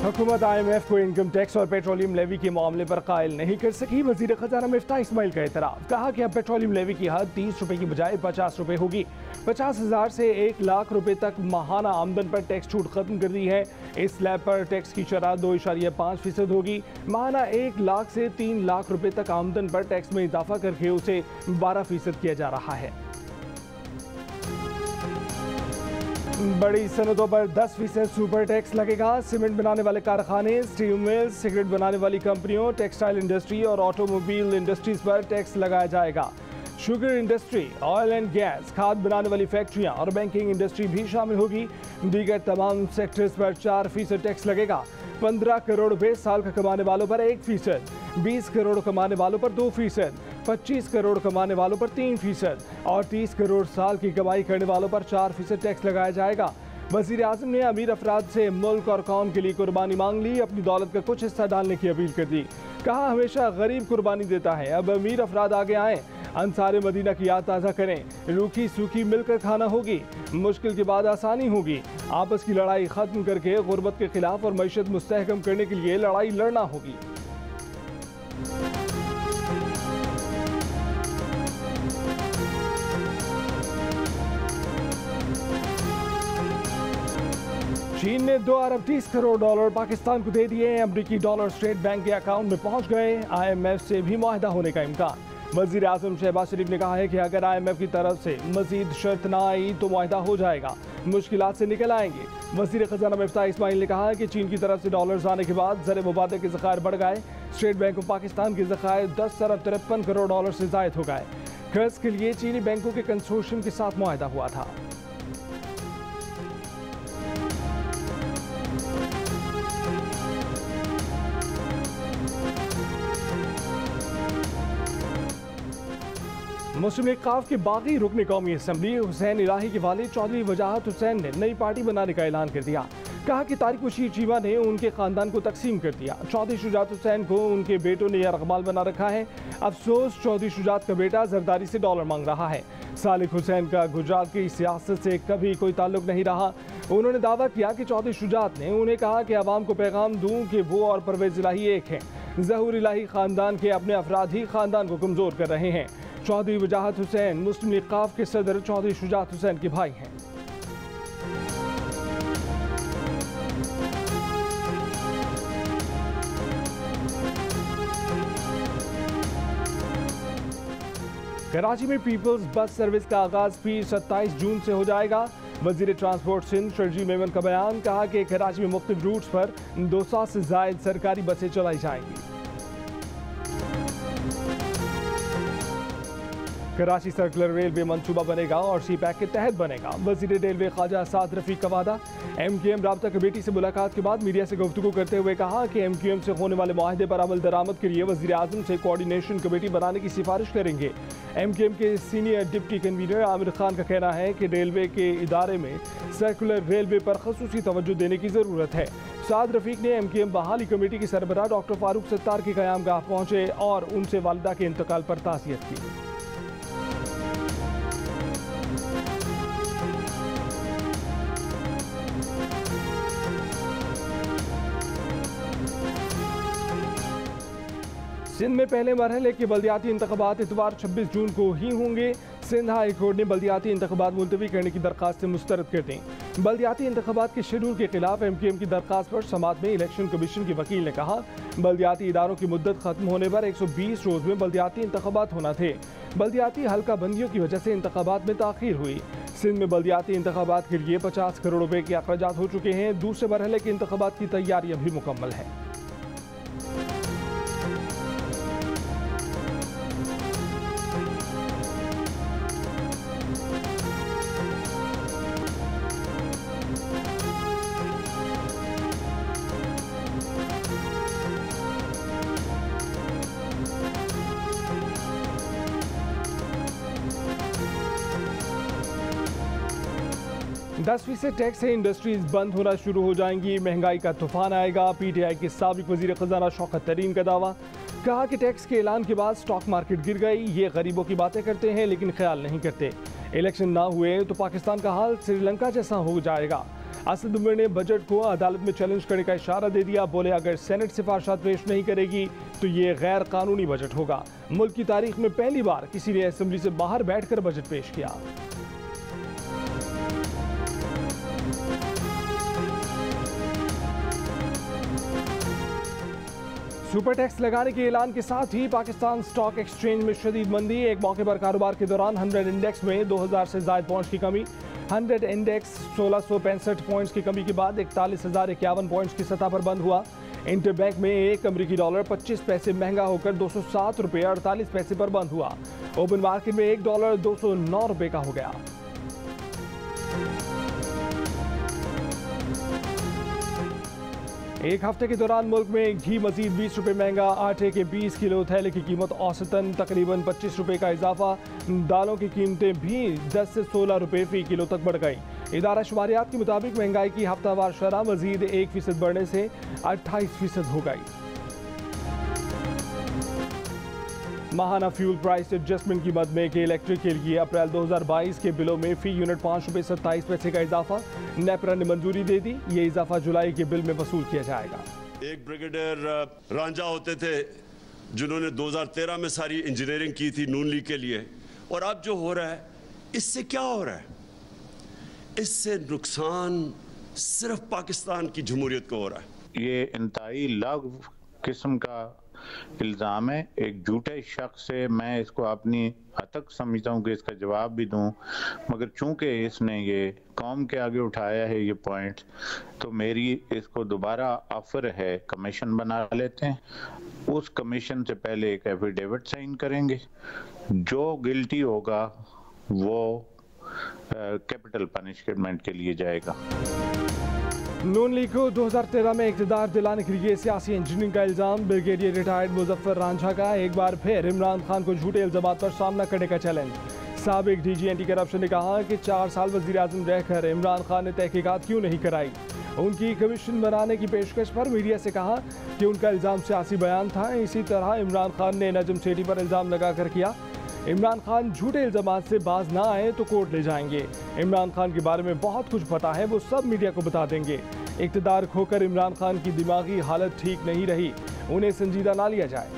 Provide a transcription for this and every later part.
हुकूमत IMF को income tax और पेट्रोलियम लेवी के मामले पर कायल नहीं कर सकी। वजीर खजाना मिफ्ताह इस्माइल का एतराफ़, कहा कि अब पेट्रोलियम लेवी की हद 30 रुपए की बजाय 50 रुपए होगी। 50,000 से 1 लाख रुपए तक माहाना आमदन पर टैक्स छूट खत्म कर दी है। इस स्लैब पर टैक्स की शरह 2.5% होगी। माहाना 1 लाख से 3 लाख रुपए तक आमदन पर टैक्स में इजाफा करके उसे 12% किया जा रहा है। बड़ी सनतों पर 10% सुपर टैक्स लगेगा। सीमेंट बनाने वाले कारखाने, स्टील मिल्स, सिगरेट बनाने वाली कंपनियों, टेक्सटाइल इंडस्ट्री और ऑटोमोबाइल इंडस्ट्रीज पर टैक्स लगाया जाएगा। Sugar industry, oil and gas, खाद बनाने वाली फैक्ट्रियां और बैंकिंग इंडस्ट्री भी शामिल होगी। दीगर तमाम सेक्टर्स पर 4% टैक्स लगेगा। 15 करोड़ रुपए साल का कमाने वालों पर 1%, 20 करोड़ कमाने वालों पर 2%, 25 करोड़ कमाने वालों पर 3% और 30 करोड़ साल की कमाई करने वालों पर 4% टैक्स लगाया जाएगा। वजीर आजम ने अमीर अफराद से मुल्क और कौम के लिए कुर्बानी मांग ली। अपनी दौलत का कुछ हिस्सा डालने की अपील कर दी। कहा, हमेशा गरीब कुर्बानी देता है, अब अमीर अफराद आगे आएँ, अंसारे मदीना की याद ताज़ा करें। रूखी सूखी मिलकर खाना होगी, मुश्किल के बाद आसानी होगी। आपस की लड़ाई खत्म करके गुर्बत के खिलाफ और मईशत मुस्तहकम करने के लिए लड़ाई लड़ना होगी। चीन ने 2 अरब 30 करोड़ डॉलर पाकिस्तान को दे दिए। अमरीकी डॉलर स्टेट बैंक के अकाउंट में पहुंच गए। IMF से भी मुआहदा होने का इम्कान। वजीर आजम शहबाज शरीफ ने कहा है कि अगर IMF की तरफ से मजीद शर्त ना आई तो मुआहदा हो जाएगा, मुश्किलात से निकल आएंगे। वजीर खजाना मिफ्ताह इस्माइल ने कहा कि चीन की तरफ से डॉलर्स आने के बाद ज़र मुबादले के ज़खायर बढ़ गए। स्टेट बैंक ऑफ पाकिस्तान के ज़खायर 10 अरब 53 करोड़ डॉलर से ज़ायद हो गए। कर्ज के लिए चीनी बैंकों के कंसोर्शियम के साथ मुआहदा हुआ था। मुस्लिम लीग काफ के बागी रुकन कौमी असम्बली हुसैन इलाही के वालिद चौधरी वजाहत हुसैन ने नई पार्टी बनाने का ऐलान कर दिया। कहा कि तारिक बशीर चीमा ने उनके खानदान को तकसीम कर दिया। चौधरी शुजात हुसैन को उनके बेटों ने यरगमाल बना रखा है। अफसोस, चौधरी शुजात का बेटा जरदारी से डॉलर मांग रहा है। सालिक हुसैन का गुजरात की सियासत से कभी कोई ताल्लुक नहीं रहा। उन्होंने दावा किया कि चौधरी शुजात ने उन्हें कहा कि आवाम को पैगाम दूं कि वो और परवेज इलाही एक हैं। ज़हूर इलाही खानदान के अपने अफराद ही खानदान को कमज़ोर कर रहे हैं। चौधरी वजाहत हुसैन मुस्लिम लीग काफ के सदर चौधरी शुजात हुसैन के भाई हैं। कराची में पीपल्स बस सर्विस का आगाज भी 27 जून से हो जाएगा। वजीर ट्रांसपोर्ट सिंध शर्जी मेमन का बयान। कहा कि कराची में मुख्तलिफ रूट्स पर 200 से ज़ायद सरकारी बसें चलाई जाएंगी। कराची सर्कुलर रेलवे मंसूबा बनेगा और CPAC के तहत बनेगा। वजीर रेलवे ख्वाजा असाद रफीक का वादा। MQM राब्ता कमेटी से मुलाकात के बाद मीडिया से गुफ्तगू करते हुए कहा कि MQM से होने वाले मुआहदे पर अमल दरामद के लिए वजीर आजम से कोऑर्डिनेशन कमेटी बनाने की सिफारिश करेंगे। MQM के senior deputy convener Aamir Khan का कहना है कि रेलवे के इदारे में सर्कुलर रेलवे पर खसूसी तवज्जो देने की ज़रूरत है। साद रफीक ने MQM बहाली कमेटी के सरबराह डॉक्टर फारूक सत्तार की क़यामगाह पहुँचे और उनसे वालिदा के इंतकाल पर ताज़ियत की। सिंध में पहले मरहले के बल्दियाती इंतखाबात इतवार 26 जून को ही होंगे। सिंध हाई कोर्ट ने बल्दियाती इंतखाबात मुलतवी करने की दरख्वास्त मुस्तरद कर दी। बल्दियाती इंतखाबात के शेड्यूल के खिलाफ MQM की दरख्वास्त पर समात में इलेक्शन कमीशन के वकील ने कहा, बल्दियाती इदारों की मुद्दत खत्म होने पर 120 रोज में बल्दियाती इंतखाबात होना थे। बल्दियाती हल्का बंदियों की वजह से इंतखाबात में ताखीर हुई। सिंध में बल्दियाती इंतखाबात के लिए 50 करोड़ रुपए के अखराजात हो चुके हैं। दूसरे मरहले के इंतखाबात की तैयारियां भी मुकम्मल हैं। $10% टैक्स से इंडस्ट्रीज बंद होना शुरू हो जाएंगी। महंगाई का तूफान आएगा। PTI के साबिक वजीर खजाना शौकत तरीन का दावा। कहा कि टैक्स के ऐलान के बाद स्टॉक मार्केट गिर गई। ये गरीबों की बातें करते हैं लेकिन ख्याल नहीं करते। इलेक्शन ना हुए तो पाकिस्तान का हाल श्रीलंका जैसा हो जाएगा। असद उमर ने बजट को अदालत में चैलेंज करने का इशारा दे दिया। बोले अगर सेनेट सिफारिशात पेश नहीं करेगी तो ये गैर कानूनी बजट होगा। मुल्क की तारीख में पहली बार किसी ने असेंबली से बाहर बैठकर बजट पेश किया। सुपर टैक्स लगाने के ऐलान के साथ ही पाकिस्तान स्टॉक एक्सचेंज में शदीद मंदी। एक मौके पर कारोबार के दौरान 100 इंडेक्स में 2000 से ज्यादा पॉइंट्स की कमी। 100 इंडेक्स 1665 पॉइंट्स की कमी के बाद 41,051 पॉइंट्स की सतह पर बंद हुआ। इंटरबैंक में एक अमेरिकी डॉलर 25 पैसे महंगा होकर 207 रुपये 48 पैसे पर बंद हुआ। ओपन मार्केट में एक डॉलर 209 रुपये का हो गया। एक हफ्ते के दौरान मुल्क में घी मजीद 20 रुपये महंगा। आटे के 20 किलो थैले की कीमत औसतन तकरीबन 25 रुपये का इजाफा। दालों की कीमतें भी 10 से 16 रुपये फी किलो तक बढ़ गई। इदारा शुमारियात के मुताबिक महंगाई की हफ्तावार शरह मजीद 1% बढ़ने से 28% हो गई। माहाना फ्यूल प्राइस एडजस्टमेंट की मद में के इलेक्ट्रिक के लिए अप्रैल 2022 के बिलों में फी यूनिट 5 रुपये 27 पैसे का इजाफा नेपरा ने मंजूरी दे दी। ये इजाफा जुलाई के बिल में वसूल किया जाएगा। एक ब्रिगेडियर रांझा होते थे जिन्होंने 2013 में सारी इंजीनियरिंग की थी नून लीग के लिए, और अब जो हो रहा है इससे क्या हो रहा है? इससे नुकसान सिर्फ पाकिस्तान की जमहूरियत को हो रहा है। ये इंतहाई लागू किस्म का इल्ज़ाम है। एक झूठे शख्स से मैं इसको अपनी हद तक समझता हूँ कि इसका जवाब भी दूँ, मगर चूंकि इसने ये कौम के आगे उठाया है ये पॉइंट, तो मेरी इसको दोबारा ऑफर है कमीशन बना लेते हैं। उस कमीशन से पहले एक एफिडेविट साइन करेंगे। जो गिल्टी होगा वो कैपिटल पनिशमेंट के लिए जाएगा। नून लीग को 2013 में इक़्तिदार दिलाने के लिए सियासी इंजीनियरिंग का इल्ज़ाम। ब्रिगेडियर रिटायर्ड मुजफ्फर रांझा का एक बार फिर इमरान खान को झूठे इल्ज़ामात पर सामना करने का चैलेंज। साबिक डीजी एंटी करप्शन ने कहा कि 4 साल वज़ीर आज़म रहकर इमरान खान ने तहकीकात क्यों नहीं कराई। उनकी कमीशन बनाने की पेशकश पर मीडिया से कहा कि उनका इल्ज़ाम सियासी बयान था। इसी तरह इमरान खान ने नजम सेठी पर इल्ज़ाम लगाकर किया। इमरान खान झूठे इल्ज़ामात से बाज ना आए तो कोर्ट ले जाएंगे। इमरान खान के बारे में बहुत कुछ पता है, वो सब मीडिया को बता देंगे। इक़्तिदार खोकर इमरान खान की दिमागी हालत ठीक नहीं रही, उन्हें संजीदा ना लिया जाए।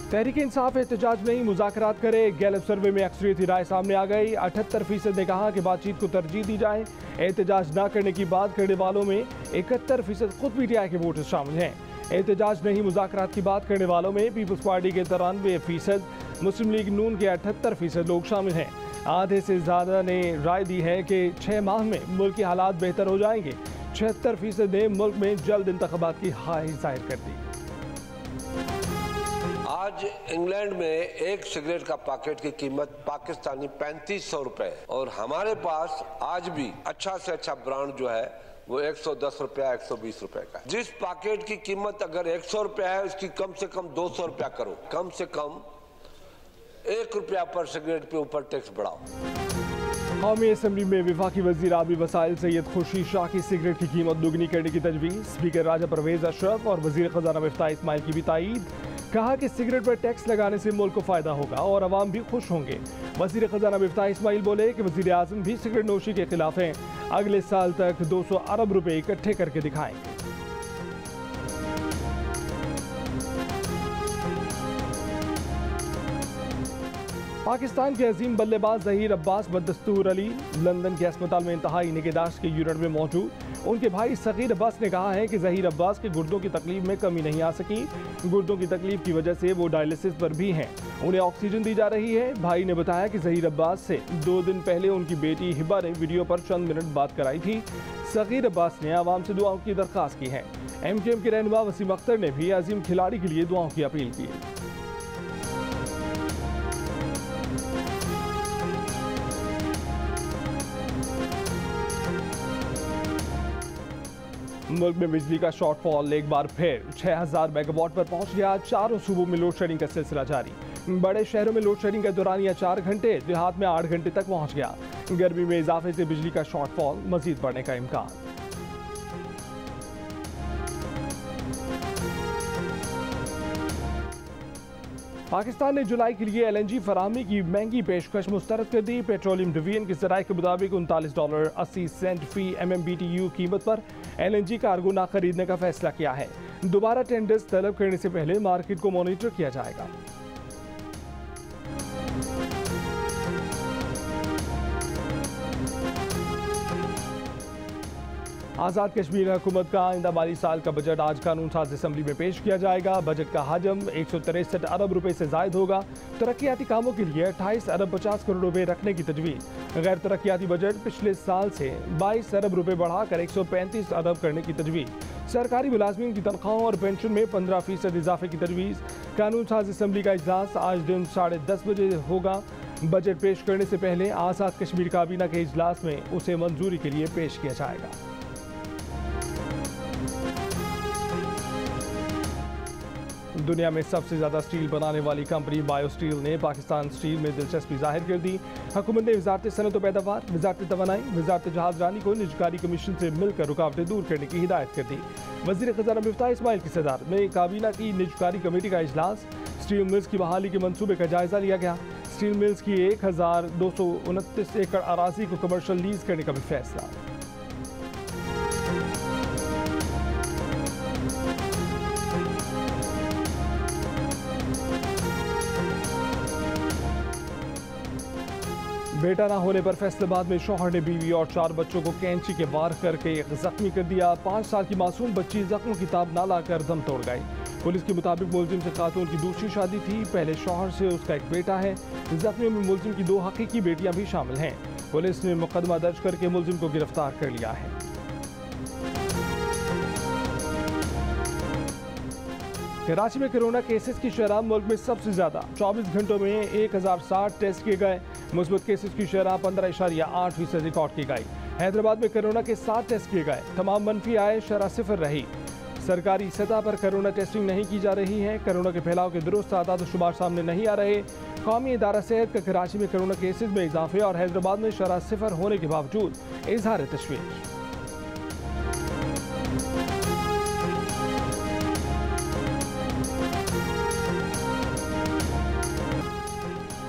तहरीक इंसाफ एहतजाज नहीं मुज़ाकरात करे। गैलप सर्वे में अक्सरियती राय सामने आ गई। 78% ने कहा कि बातचीत को तरजीह दी जाए। एहतजाज न करने की बात करने वालों में 71% खुद पीटीआई के वोटर शामिल हैं। एहतजाज नहीं मुज़ाकरात की बात करने वालों में पीपल्स पार्टी के 93%, मुस्लिम लीग नून के 78% लोग शामिल हैं। आधे से ज़्यादा ने राय दी है कि 6 माह में मुल्क के हालात बेहतर हो जाएंगे। 76% ने मुल्क में जल्द इंतखाबात की ख्वाहिश जाहिर कर दी। आज इंग्लैंड में एक सिगरेट का पैकेट की कीमत पाकिस्तानी 3500 रुपए है, और हमारे पास आज भी अच्छा से अच्छा ब्रांड जो है वो 110 रुपया 120 रुपए का है। जिस पैकेट की कीमत अगर 100 रुपया है उसकी कम से कम 200 रुपया करो। कम से कम 1 रुपया पर सिगरेट पे ऊपर टैक्स बढ़ाओ। कौमी असम्बली में वफाकी वज़ीर आबी वसाइल सैयद खुर्शीद शाह की सिगरेट की कीमत दुगनी करने की तजवीज़। स्पीकर राजा परवेज अशरफ और वज़ीर ख़जाना मिफ्ताह इस्माइल की भी तायीद। कहा कि सिगरेट पर टैक्स लगाने से मुल्क को फ़ायदा होगा और अवाम भी खुश होंगे। वज़ीर ख़जाना मिफ्ताह इस्माइल बोले कि वज़ीर आज़म भी सिगरेट नोशी के खिलाफ हैं। अगले साल तक 200 अरब रुपए इकट्ठे करके दिखाएंगे। पाकिस्तान के अजीम बल्लेबाज ज़हीर अब्बास बदस्तूर अली लंदन के अस्पताल में इंतहाई निगहदाश्त के यूनिट में मौजूद। उनके भाई सगीर अब्बास ने कहा है कि ज़हीर अब्बास के गुर्दों की तकलीफ में कमी नहीं आ सकी। गुर्दों की तकलीफ की वजह से वो डायलिसिस पर भी हैं। उन्हें ऑक्सीजन दी जा रही है। भाई ने बताया कि ज़हीर अब्बास से 2 दिन पहले उनकी बेटी हिबा ने वीडियो पर चंद मिनट बात कराई थी। सगीर अब्बास ने आवाम से दुआओं की दरख्वास्त की है। MKM के रहनुमा वसीम अख्तर ने भी अजीम खिलाड़ी के लिए दुआओं की अपील की है। मुल्क में बिजली का शॉर्टफॉल एक बार फिर 6000 मेगावाट पर पहुंच गया। चारों सूबों में लोड शेडिंग का सिलसिला जारी। बड़े शहरों में लोड शेडिंग का दौरानिया 4 घंटे, देहात में 8 घंटे तक पहुंच गया। गर्मी में इजाफे से बिजली का शॉर्टफॉल मजीद बढ़ने का इम्कान। पाकिस्तान ने जुलाई के लिए LNG फराहमी की महंगी पेशकश मुस्तरद कर दी। पेट्रोलियम डिवीजन के ज़राए के मुताबिक $39.80 फी MMBTU कीमत पर LNG कार्गो ना खरीदने का फैसला किया है। दोबारा टेंडर्स तलब करने से पहले मार्केट को मॉनिटर किया जाएगा। आज़ाद कश्मीर हुकूमत का आइंदा माली साल का बजट आज कानून साज असम्बली में पेश किया जाएगा। बजट का हजम 163 अरब रुपए से जायद होगा। तरक्याती कामों के लिए 28 अरब 50 करोड़ रुपए रखने की तजवीज़। गैर तरक्याती बजट पिछले साल से 22 अरब रुपए बढ़ाकर 135 अरब करने की तजवीज़। सरकारी मुलाजमीन की तनख्वाहों और पेंशन में 15% इजाफे की तजवीज़। कानून साज असम्बली का इजलास आज दिन 10:30 बजे होगा। बजट पेश करने से पहले आज़ाद कश्मीर काबीना के इजलास में उसे मंजूरी के लिए पेश किया जाएगा। दुनिया में सबसे ज़्यादा स्टील बनाने वाली कंपनी बायो स्टील ने पाकिस्तान स्टील में दिलचस्पी जाहिर कर दी। हुकूमत ने वजारत सनअत व पैदावार, वजारत तवानाई, वजारत जहाज़रानी को निजकारी कमीशन से मिलकर रुकावटें दूर करने की हिदायत कर दी। वज़ीर ख़ज़ाना मिफ्ताह इस्माइल की सदारत में काबीना की निजकारी कमेटी का इजलास। स्टील मिल्स की बहाली के मंसूबे का जायजा लिया गया। स्टील मिल्स की 1229 एकड़ अराजी को कमर्शल लीज करने का भी फैसला। बेटा ना होने पर फैसलाबाद में शौहर ने बीवी और 4 बच्चों को कैंची के वार करके जख्मी कर दिया। 5 साल की मासूम बच्ची जख्मों की ताब ना लाकर दम तोड़ गई। पुलिस के मुताबिक मुलजिम से खातून की दूसरी शादी थी। पहले शौहर से उसका एक बेटा है। जख्मियों में मुलजिम की 2 हकीकी बेटियां भी शामिल हैं। पुलिस ने मुकदमा दर्ज करके मुलजिम को गिरफ्तार कर लिया है। कराची में कोरोना केसेस की शरह मुल्क में सबसे ज्यादा 24 घंटों में 1060 टेस्ट किए गए। मुस्बत केसेस की शरह 15.8% रिकॉर्ड की गई। हैदराबाद में कोरोना के 7 टेस्ट किए गए। तमाम मनफी आए, शरह 0 रही। सरकारी सतह पर कोरोना टेस्टिंग नहीं की जा रही है। कोरोना के फैलाव के दुरुस्त आदाद शुमार सामने नहीं आ रहे। कौमी इदारा सेहत का कराची में कोरोना केसेस में इजाफे और हैदराबाद में शरह 0 होने के बावजूद इजहार तशवीश।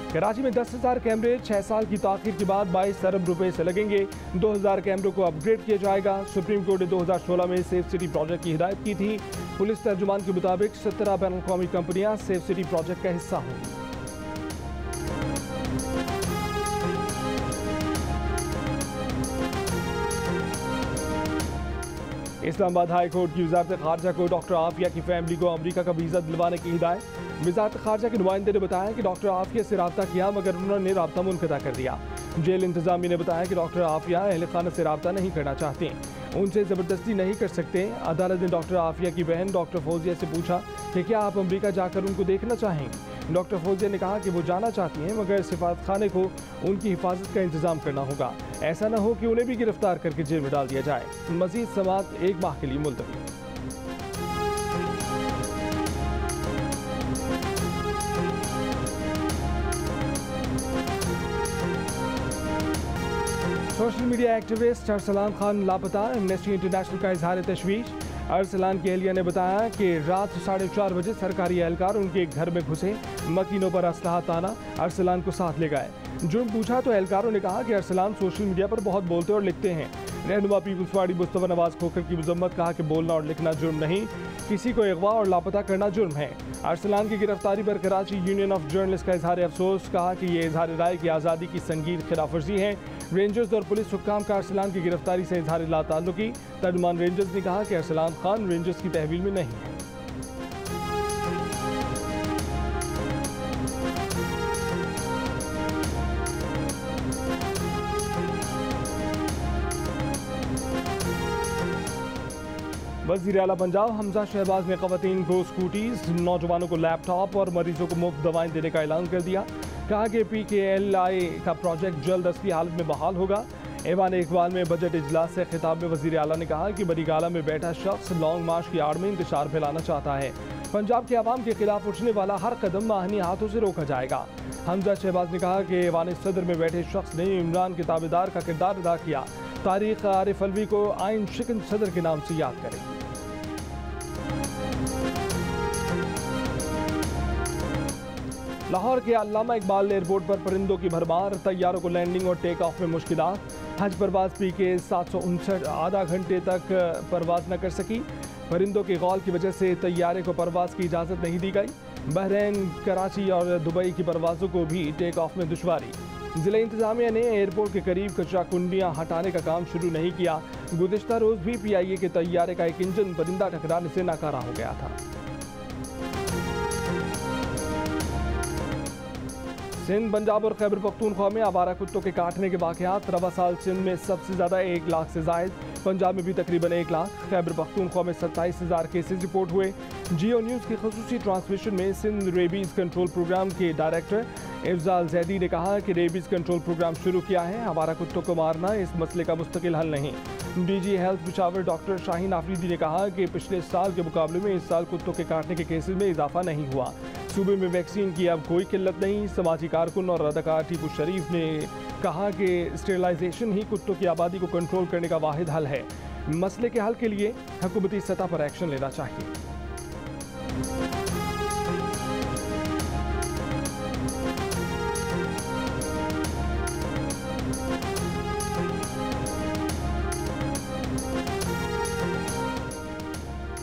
कराची में 10,000 कैमरे 6 साल की ताखीर के बाद 22 अरब रुपए से लगेंगे। 2,000 कैमरों को अपग्रेड किया जाएगा। सुप्रीम कोर्ट ने 2016 में सेफ सिटी प्रोजेक्ट की हिदायत की थी। पुलिस तर्जुमान के मुताबिक 17 बैनुल अक़वामी कंपनियां सेफ सिटी प्रोजेक्ट का हिस्सा होंगी। इस्लामाबाद हाई कोर्ट की वजारत खारजा को डॉक्टर आफिया की फैमिली को अमरीका का वीज़ा दिलवाने की हिदायत। वजारत खारजा के नुमाइंदे ने बताया कि डॉक्टर आफिया से रब्ता किया मगर उन्होंने रब्ता मुनक़ता कर दिया। जेल इंतजामिया ने बताया कि डॉक्टर आफिया अहल खाना से रब्ता नहीं करना चाहते, उनसे ज़बरदस्ती नहीं कर सकते। अदालत ने डॉक्टर आफिया की बहन डॉक्टर फौजिया से पूछा कि क्या आप अमरीका जाकर उनको देखना चाहेंगे। डॉक्टर फौजिया ने कहा कि वो जाना चाहती हैं मगर सिफारत खाने को उनकी हिफाजत का इंतजाम करना होगा। ऐसा न हो कि उन्हें भी गिरफ्तार करके जेल में डाल दिया जाए। मज़ीद समाअत 1 माह के लिए मुलतवी। Social media activist Arsalan Khan लापता। एमनेस्टी इंटरनेशनल का इजहार तशवीश। अरसलान की एहलिया ने बताया कि रात 4:30 बजे सरकारी एहलकार उनके घर में घुसे, मकीनों पर असलहा ताना, अरसलान को साथ ले गए। जुर्म पूछा तो एहलकारों ने कहा कि अरसलान सोशल मीडिया पर बहुत बोलते और लिखते हैं। रहनुमा पीपल्स पार्टी मुस्तफा नवाज खोखर की मजम्मत, कहा कि बोलना और लिखना जुर्म नहीं, किसी को अगवा और लापता करना जुर्म है। अरसलान की गिरफ्तारी पर कराची यूनियन ऑफ जर्नलिस्ट का इजहार अफसोस, कहा कि ये इजहार राय की आज़ादी की संगीन खिलाफवर्जी है। रेंजर्स और पुलिस हुक्काम का अरसलान की गिरफ्तारी से इजहार लाताल्लुकी। तर्जुमान रेंजर्स ने कहा कि अरसलान खान रेंजर्स की तहवील में नहीं है। वज़ीर आला पंजाब हमजा शहबाज ने ख़वातीन को स्कूटीज, नौजवानों को लैपटॉप और मरीजों को मुफ्त दवाएं देने का ऐलान कर दिया। कहा कि PKLI का प्रोजेक्ट जल्द असली हालत में बहाल होगा। ऐवान इकबाल में बजट इजलास से खिताब में वज़ीर आला ने कहा कि बड़ी गाला में बैठा शख्स लॉन्ग मार्च की आड़ में इंतशार फैलाना चाहता है। पंजाब के आवाम के खिलाफ उठने वाला हर कदम आहनी हाथों से रोका जाएगा। हमजा शहबाज ने कहा कि ऐवान सदर में बैठे शख्स ने इमरान के ताबेदार का किरदार अदा किया। तारीख आरिफ अलवी को आइन शिकन सदर के नाम से याद करेगी। लाहौर के अल्लामा इकबाल एयरपोर्ट पर परिंदों की भरमार, तैयारों को लैंडिंग और टेक ऑफ में मुश्किलात। हज परवाज PK 759 आधा घंटे तक परवाज न कर सकी। परिंदों के गौल की वजह से तैयारे को परवाज की इजाज़त नहीं दी गई। बहरीन, कराची और दुबई की परवाज़ों को भी टेक ऑफ में दुश्वारी। ज़िला इंतजामिया ने एयरपोर्ट के करीब कचरा कुंडियाँ हटाने का काम शुरू नहीं किया। गुज़िश्ता रोज़ भी PIA के तैयारे का एक इंजन परिंदा टकराने से नाकारा हो गया था। सिंध, पंजाब और खैबर पख्तूनख्वा में आवारा कुत्तों के काटने के वाक़यात। रवा साल सिंध में सबसे ज़्यादा 1 लाख से जायद, पंजाब में भी तकरीबन 1 लाख, खैबर पख्तूनख्वा में 27,000 केसेस रिपोर्ट हुए। जियो न्यूज़ की ख़ुसूसी ट्रांसमिशन में सिंध रेबीज़ कंट्रोल प्रोग्राम के डायरेक्टर इफ्जाल जैदी ने कहा कि रेबीज़ कंट्रोल प्रोग्राम शुरू किया है। आवारा कुत्तों को मारना इस मसले का मुस्तकिल हल नहीं। DG health Peshawar doctor Shaheen Afridi ने कहा कि पिछले साल के मुकाबले में इस साल कुत्तों के काटने के केसेस में इजाफा नहीं हुआ। सूबे में वैक्सीन की अब कोई किल्लत नहीं। समाजी कारकुन और अदाकार टीपू शरीफ ने कहा कि स्टेरिलाइजेशन ही कुत्तों की आबादी को कंट्रोल करने का वाहिद हल है। मसले के हल के लिए हुकूमती सतह पर एक्शन लेना चाहिए।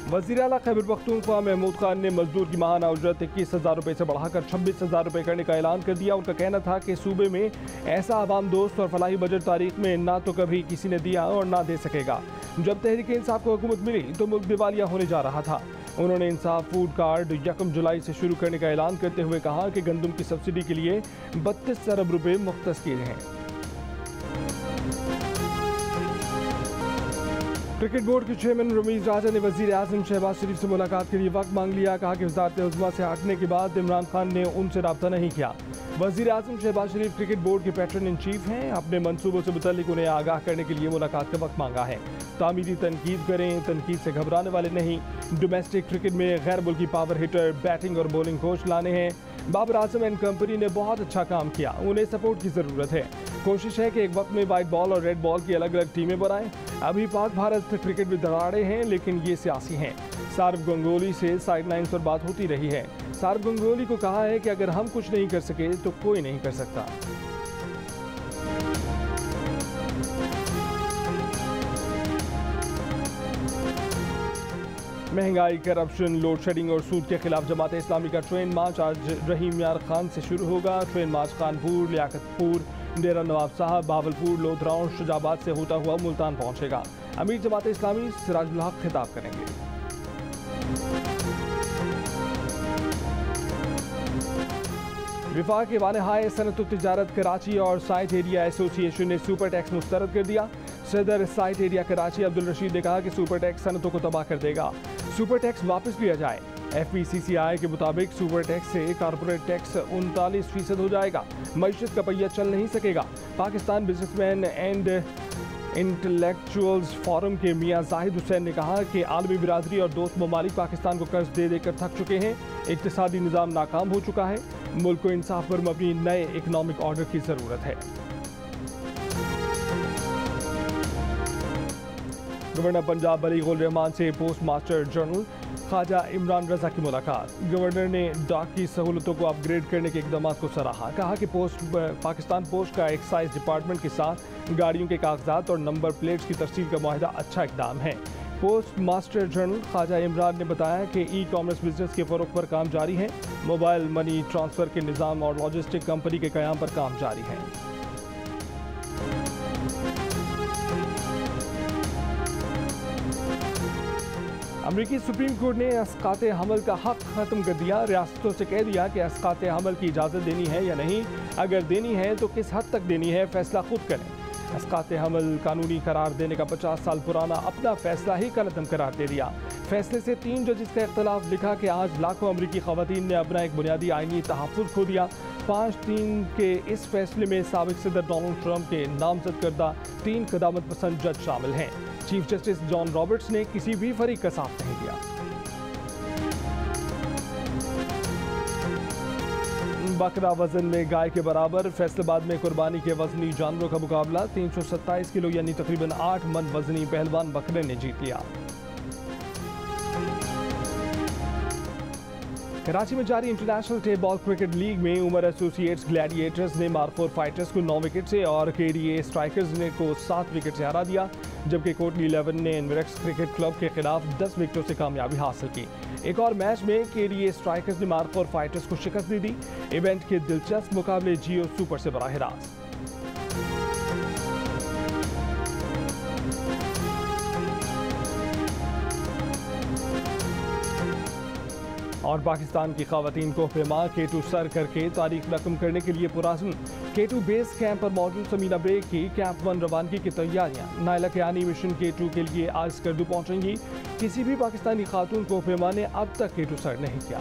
वज़ीर आला खैबर पख्तूनख्वा महमूद खान ने मजदूर की माहाना उजरत 21,000 रुपये से बढ़ाकर 26,000 रुपये करने का ऐलान कर दिया। उनका कहना था कि सूबे में ऐसा आवाम दोस्त और फलाही बजट तारीख में ना तो कभी किसी ने दिया और ना दे सकेगा। जब तहरीक इंसाफ को हुकूमत मिली तो मुल्क दिवालिया होने जा रहा था। उन्होंने इंसाफ फूड कार्ड 1 जुलाई से शुरू करने का ऐलान करते हुए कहा कि गंदम की सब्सिडी के लिए 32 अरब रुपये मुख्तस किए हैं। क्रिकेट बोर्ड के चेयरमैन रमीज राजा ने वज़ीर आज़म शहबाज शरीफ से मुलाकात के लिए वक्त मांग लिया। कहा कि वज़ारत उज़्मा से हटने के बाद इमरान खान ने उनसे रब्ता नहीं किया। वज़ीर आज़म शहबाज शरीफ क्रिकेट बोर्ड के पैटर्न इन चीफ हैं। अपने मनसूबों से मुतल्लिक उन्हें आगाह करने के लिए मुलाकात का वक्त मांगा है। तामीरी तनकीद करें, तनकीद से घबराने वाले नहीं। डोमेस्टिक क्रिकेट में गैर मुल्की पावर हिटर, बैटिंग और बॉलिंग कोच लाने हैं। बाबर आजम एंड कंपनी ने बहुत अच्छा काम किया, उन्हें सपोर्ट की ज़रूरत है। कोशिश है कि एक वक्त में वाइट बॉल और रेड बॉल की अलग अलग टीमें बनाएं। अभी पाक भारत क्रिकेट में दराड़े हैं, लेकिन ये सियासी हैं। सारब गंगोली से साइडलाइंस पर बात होती रही है। सारब गंगोली को कहा है कि अगर हम कुछ नहीं कर सके तो कोई नहीं कर सकता। महंगाई, करप्शन, लोड शेडिंग और सूद के खिलाफ जमात इस्लामी का ट्रेन मार्च आज रहीम यार खान से शुरू होगा। ट्रेन मार्च कानपुर, लियाकतपुर, डेरा नवाब साहब, भावलपुर, लोधराउं, शुजाबाद से होता हुआ मुल्तान पहुंचेगा। अमीर जमात इस्लामी सिराजुल हक खिताब करेंगे। विफाक के वानहाय सनत तिजारत कराची और साइट एरिया एसोसिएशन ने सुपर टैक्स मुस्तरद कर दिया। सदर साइट एरिया कराची अब्दुल रशीद ने कहा कि सुपर टैक्स सनतों को तबाह कर देगा। सुपर टैक्स वापस लिया जाए। FPCCI के मुताबिक सुपर टैक्स से कारपोरेट टैक्स 39% हो जाएगा। मईशत का पहिया चल नहीं सकेगा। Pakistan businessman and intellectuals forum के मियां जाहिद हुसैन ने कहा कि आलमी बिरादरी और दोस्त ममालिक पाकिस्तान को कर्ज दे देकर थक चुके हैं। इक्तिसादी निज़ाम नाकाम हो चुका है। मुल्क को इंसाफ पर मबनी नए इकनॉमिक ऑर्डर की ज़रूरत है। गवर्नर पंजाब बलीगुल रहमान से post master general Khwaja Imran Raza की मुलाकात। गवर्नर ने डाक की सहूलतों को अपग्रेड करने के इकदाम को सराहा। कहा कि पाकिस्तान पोस्ट का एक्साइज डिपार्टमेंट के साथ गाड़ियों के कागजात और नंबर प्लेट्स की तरसील का मुआहदा अच्छा इकदाम है। Post master general Khwaja Imran ने बताया कि ई-कॉमर्स बिजनेस के फ़रोग पर काम जारी है। मोबाइल मनी ट्रांसफ़र के निज़ाम और लॉजिस्टिक कंपनी के क़याम पर काम जारी है। अमरीकी सुप्रीम कोर्ट ने अस्काते हमल का हक ख़त्म कर दिया। रियासतों से कह दिया कि अस्काते हमल की इजाज़त देनी है या नहीं, अगर देनी है तो किस हद तक देनी है, फैसला खुद करें। अस्काते हमल कानूनी करार देने का 50 साल पुराना अपना फैसला ही कलअदम करार दे दिया। फैसले से 3 जजेस का इख्तलाफ लिखा कि आज लाखों अमरीकी ख़वातीन ने अपना एक बुनियादी आइनी तहफ़्फ़ुज़ खो दिया। 5-3 के इस फैसले में साबिक़ सदर डोनाल्ड ट्रंप के नामज़द करदा 3 क़दामत पसंद जज शामिल हैं। चीफ जस्टिस जॉन रॉबर्ट्स ने किसी भी फरीक का साथ नहीं दिया। बकरा वजन में गाय के बराबर, फैसलाबाद में कुर्बानी के वजनी जानवरों का मुकाबला। 327 किलो यानी तकरीबन 8 मन वजनी पहलवान बकरे ने जीत लिया। कराची में जारी इंटरनेशनल टेबल क्रिकेट लीग में उमर एसोसिएट्स ग्लैडिएटर्स ने मार्कोर फाइटर्स को 9 विकेट से और केडीए स्ट्राइकर्स ने को 7 विकेट से हरा दिया, जबकि कोटली 11 ने इनवेरेक्स क्रिकेट क्लब के खिलाफ 10 विकेटों से कामयाबी हासिल की। एक और मैच में केडीए स्ट्राइकर्स ने मार्कोर फाइटर्स को शिकस्त दे दी। इवेंट के दिलचस्प मुकाबले जियो सुपर से बराह रास्त। और पाकिस्तान की खवातीन को फेमा K2 सर करके तारीख रकम करने के लिए पुराज़म। K2 बेस कैंप पर मौजूद समीना बेग की कैंप 1 रवानगी की तैयारियां। नाइला कियानी मिशन K2 के लिए आज स्कर्दू पहुंचेंगी। किसी भी पाकिस्तानी खातून को फेमा ने अब तक K2 सर नहीं किया।